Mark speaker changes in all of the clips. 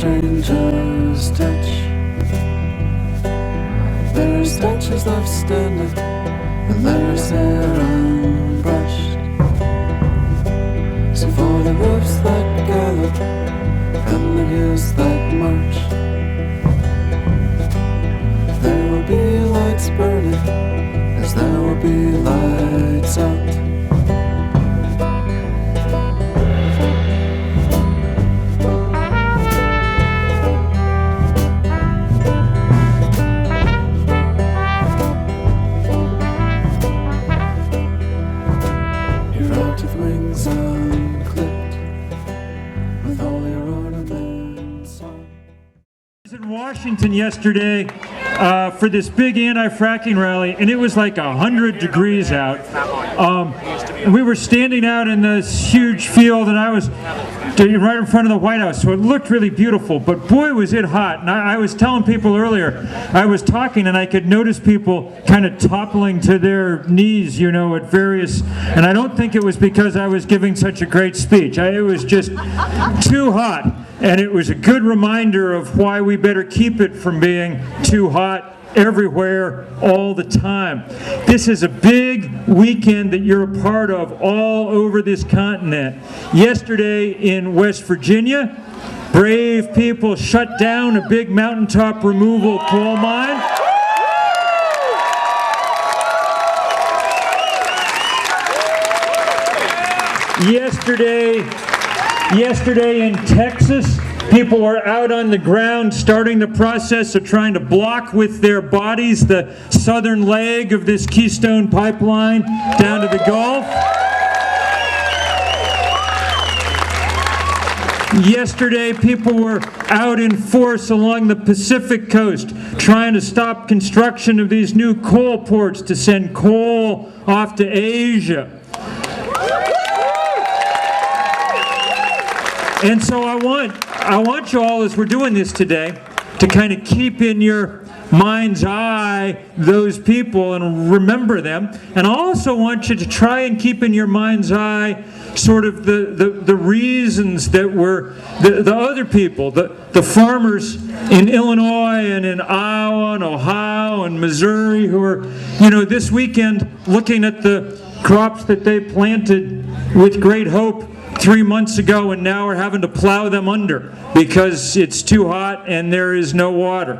Speaker 1: stranger's touch. There's statues left standing, and there's hair unbrushed. So for the roofs that gather, and the hills that march, there will be lights burning, as there will be lights out.
Speaker 2: Washington yesterday for this big anti-fracking rally, and it was like 100 degrees out. And we were standing out in this huge field, and I was right in front of the White House, so it looked really beautiful, but boy was it hot. And I was telling people earlier, I was talking and I could notice people kind of toppling to their knees, you know, at various, and I don't think it was because I was giving such a great speech. It was just too hot, and it was a good reminder of why we better keep it from being too hot everywhere all the time. This is a big weekend that you're a part of all over this continent. Yesterday in West Virginia, brave people shut down a big mountaintop removal coal mine. Yesterday in Texas, people are out on the ground starting the process of trying to block with their bodies the southern leg of this Keystone pipeline down to the Gulf. Yesterday, people were out in force along the Pacific coast trying to stop construction of these new coal ports to send coal off to Asia. And so I want you all, as we're doing this today, to kind of keep in your mind's eye those people and remember them. And I also want you to try and keep in your mind's eye sort of the reasons that were the other people, the farmers in Illinois and in Iowa and Ohio and Missouri who are, you know, this weekend looking at the crops that they planted with great hope 3 months ago, and now we're having to plow them under because it's too hot and there is no water.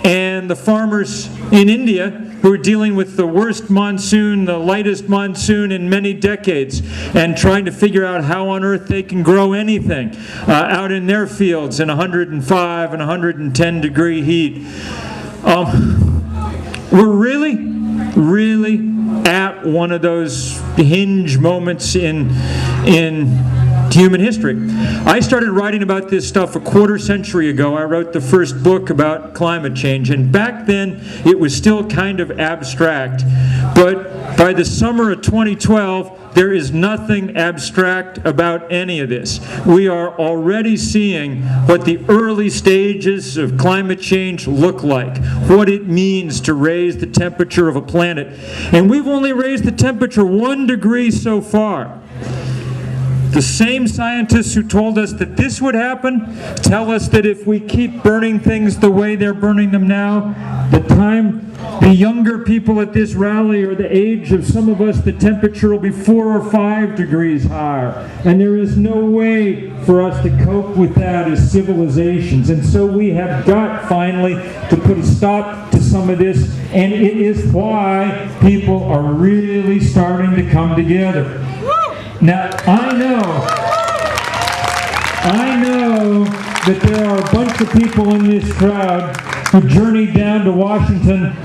Speaker 2: And the farmers in India who are dealing with the worst monsoon, the lightest monsoon in many decades, and trying to figure out how on earth they can grow anything out in their fields in 105 and 110 degree heat. We're really at one of those hinge moments in human history. I started writing about this stuff a quarter century ago. I wrote the first book about climate change, and back then it was still kind of abstract. But by the summer of 2012, there is nothing abstract about any of this. We are already seeing what the early stages of climate change look like, what it means to raise the temperature of a planet. And we've only raised the temperature 1 degree so far. The same scientists who told us that this would happen tell us that if we keep burning things the way they're burning them now, the younger people at this rally are the age of some of us, the temperature will be 4 or 5 degrees higher. And there is no way for us to cope with that as civilizations. And so we have got finally to put a stop to some of this, and it is why people are really starting to come together. Now, I I know that there are a bunch of people in this crowd who journeyed down to Washington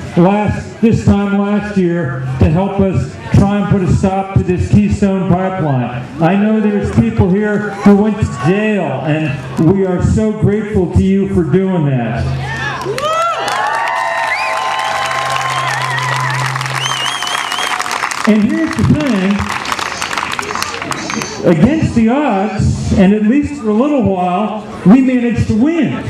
Speaker 2: this time last year to help us try and put a stop to this Keystone pipeline. I know there's people here who went to jail, and we are so grateful to you for doing that. And here's the thing, against the odds, and at least for a little while, we managed to win.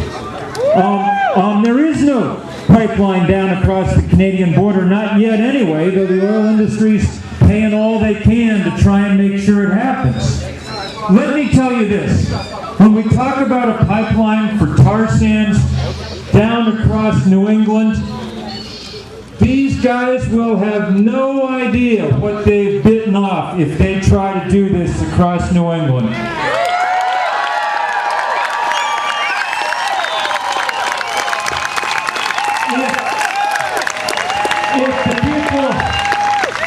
Speaker 2: There is no pipeline down across the Canadian border, not yet anyway, though the oil industry's paying all they can to try and make sure it happens. Let me tell you this, when we talk about a pipeline for tar sands down across New England, these guys will have no idea what they've bitten off if they try to do this across New England.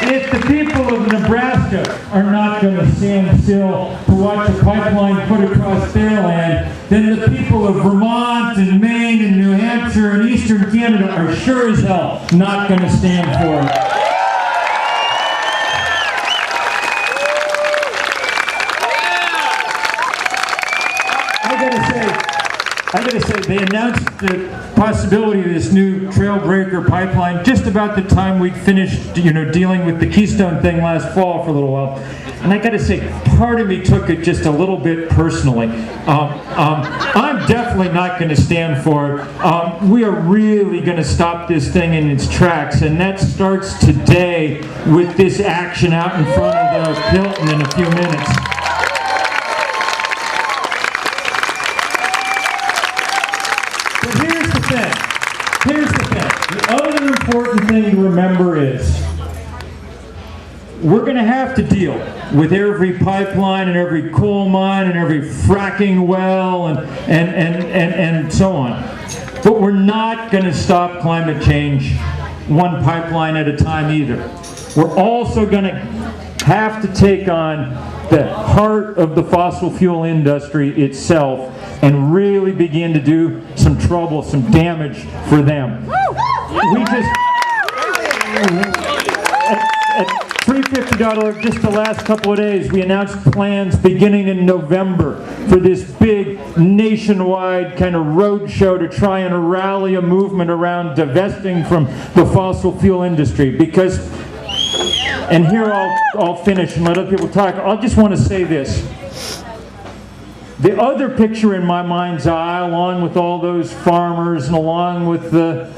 Speaker 2: If the people of Nebraska are not going to stand still to watch a pipeline put across their land, then the people of Vermont and Maine and New Hampshire and Eastern Canada are sure as hell not going to stand for it. I gotta say, they announced the possibility of this new Trailbreaker pipeline just about the time we'd finished, dealing with the Keystone thing last fall for a little while. And I gotta say, part of me took it just a little bit personally. I'm definitely not gonna stand for it. We are really gonna stop this thing in its tracks, and that starts today with this action out in front of the Hilton in a few minutes. Here's the thing. The other important thing to remember is we're going to have to deal with every pipeline and every coal mine and every fracking well and so on. But we're not going to stop climate change one pipeline at a time either. We're also going to have to take on the heart of the fossil fuel industry itself and really begin to do some trouble, some damage for them. We just, at 350.org, just the last couple of days, we announced plans beginning in November for this big nationwide kind of road show to try and rally a movement around divesting from the fossil fuel industry. Because, and here I'll finish and let other people talk, I just want to say this. The other picture in my mind's eye, along with all those farmers and along with the,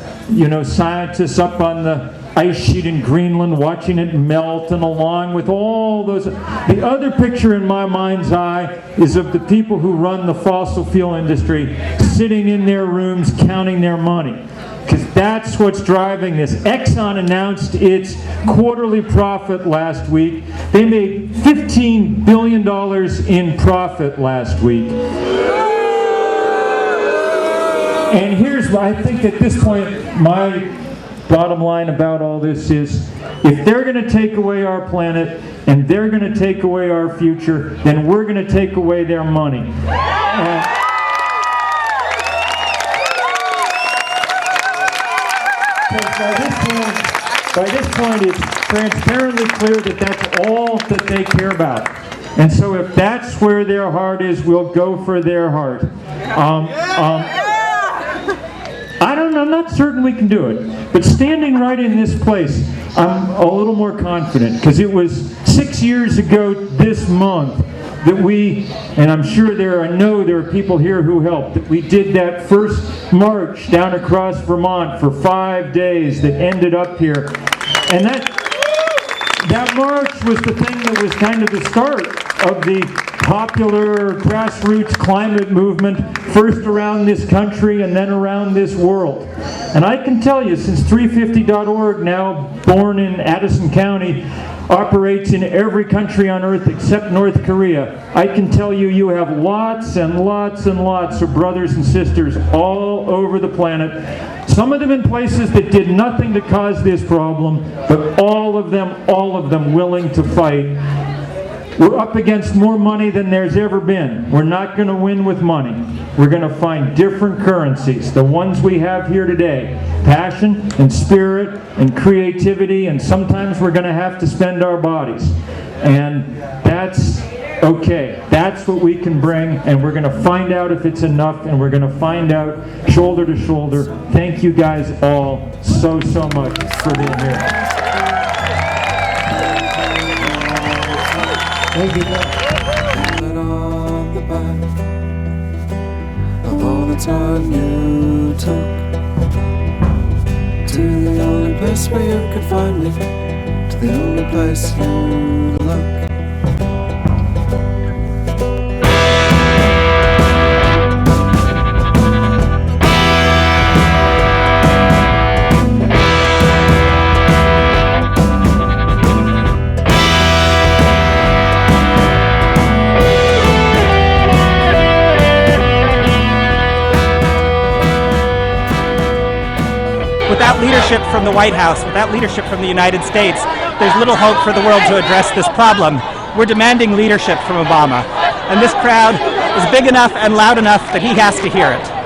Speaker 2: scientists up on the ice sheet in Greenland watching it melt, and along with all those, the other picture in my mind's eye is of the people who run the fossil fuel industry sitting in their rooms counting their money. Because that's what's driving this. Exxon announced its quarterly profit last week. They made $15 billion in profit last week. And here's what I think at this point, my bottom line about all this is, if they're going to take away our planet and they're going to take away our future, then we're going to take away their money. By this point, it's transparently clear that that's all that they care about. And so if that's where their heart is, we'll go for their heart. I'm not certain we can do it. But standing right in this place, I'm a little more confident. Because it was 6 years ago this month that we, and I'm sure I know there are people here who helped, that we did that first march down across Vermont for 5 days that ended up here. And that march was the thing that was kind of the start of the popular grassroots climate movement, first around this country and then around this world. And I can tell you, since 350.org, now born in Addison County, operates in every country on earth except North Korea, I can tell you, you have lots and lots and lots of brothers and sisters all over the planet. Some of them in places that did nothing to cause this problem, but all of them willing to fight. We're up against more money than there's ever been. We're not going to win with money. We're going to find different currencies, the ones we have here today. Passion and spirit and creativity, and sometimes we're going to have to spend our bodies. And that's okay. That's what we can bring, and we're going to find out if it's enough, and we're going to find out shoulder to shoulder. Thank you guys all so much for being here.
Speaker 1: Thank you. On the back of all the time you took to the only place where you could find me, to the only place you look.
Speaker 3: Without leadership from the White House, without leadership from the United States, there's little hope for the world to address this problem. We're demanding leadership from Obama, and this crowd is big enough and loud enough that he has to hear it.